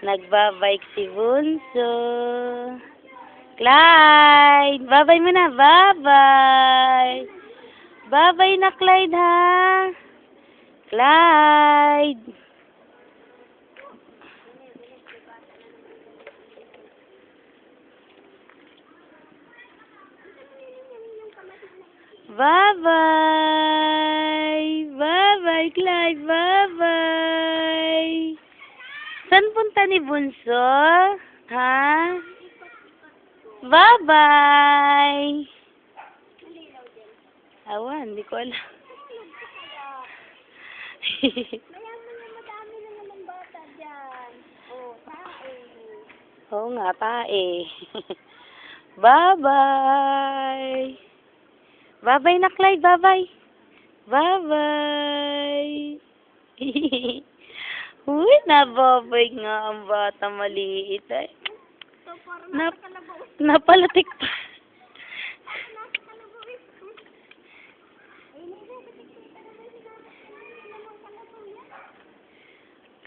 Nagbabike si Bunso. Clyde! Babay mo na. Babay! Babay na, Clyde, ha? Clyde! Bye-bye! Bye-bye, Clyde! Bye-bye! Saan punta ni Bunso? Ha? Bye-bye! Awan, hindi ko alam. Mayaman na madami na naman bata dyan. Oh, tae. Oo nga, tae. Bye-bye! Bye-bye na, Clyde. Bye-bye! Bye-bye! Uy, nababay nga ang bata maliit ay. So, parang Nap nasa kalabaw. napalatik pa. Nasa kalabaw eh. Ay, nilalatik-tik naman si Nana. Naman kalabaw yan.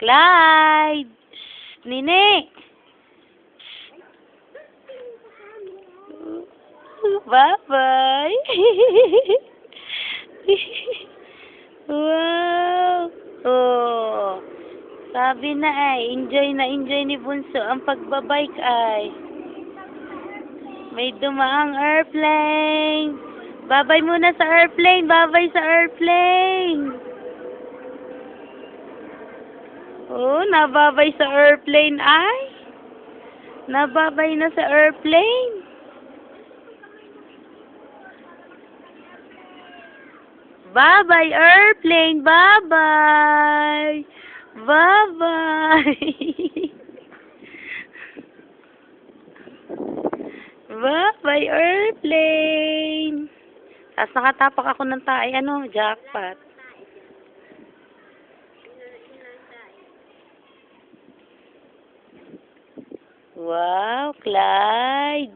Clyde! Shh, Nini! Bye-bye! Wow! Oh, sabi na ay, enjoy ni Bunso ang pagbabike ay. May dumaang airplane. Babay muna sa airplane. Babay sa airplane. Oh, nababay sa airplane ay. Nababay na sa airplane. Bye-bye, airplane. Bye-bye. Bye-bye. Bye-bye, airplane. Tapos nakatapak ako ng tae, jackpot. Wow, Clyde.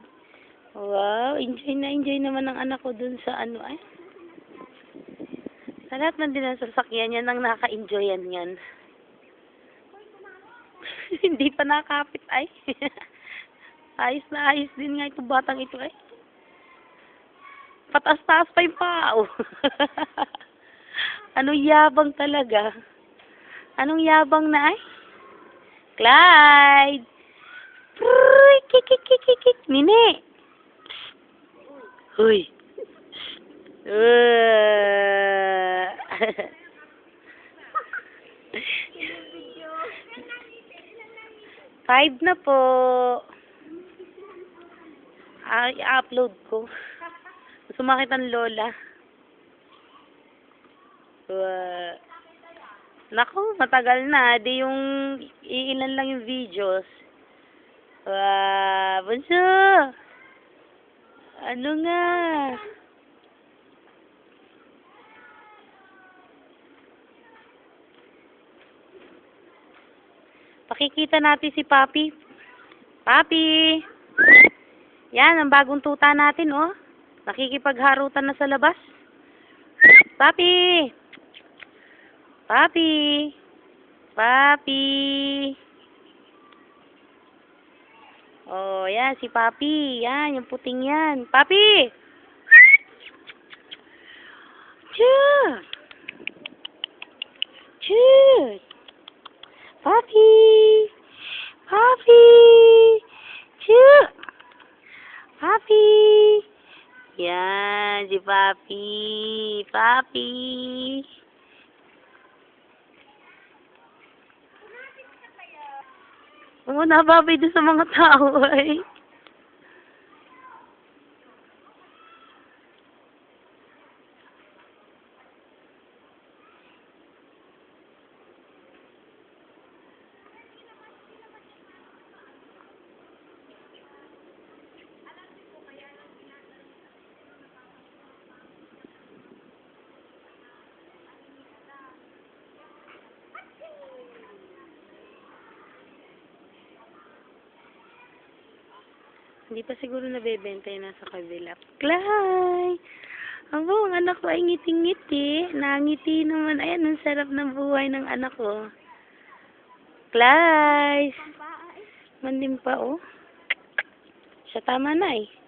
Wow, enjoy naman ng anak ko dun sa ay. Sa lahat man din ang sasakyan yan, ang naka-enjoyan yan. Hindi pa nakakapit ay. Ayos na ayos din nga itong batang ito ay. Pataas-taas pa yung pao. Anong yabang talaga. Anong yabang na ay? Clyde! Pruy! Kik! Nini! Huy! Five na po. I-upload ko. Sumakit ang lola. Naku, matagal na. Di yung iilan lang yung videos. Bunso! Ano nga? Pakikita natin si Papi. Papi! Yan, ang bagong tuta natin, oh. Nakikipagharutan na sa labas. Papi! Papi! Papi! Oh, yan, si Papi. Yan, yung puting yan. Papi! Chut! Chut! Papi! Papi! Chut! Papi! Yan, si Papi. Papi! Oo, nababay doon sa mga tao ay. Hindi pa siguro nabebenta yun nasa kabila. Clyde! Abo, ang anak ko ay ngiti-ngiti. Nangiti naman. Ayan, ang sarap ng buhay ng anak ko. Clyde! Mandim pa, oh. Siya tama na, eh.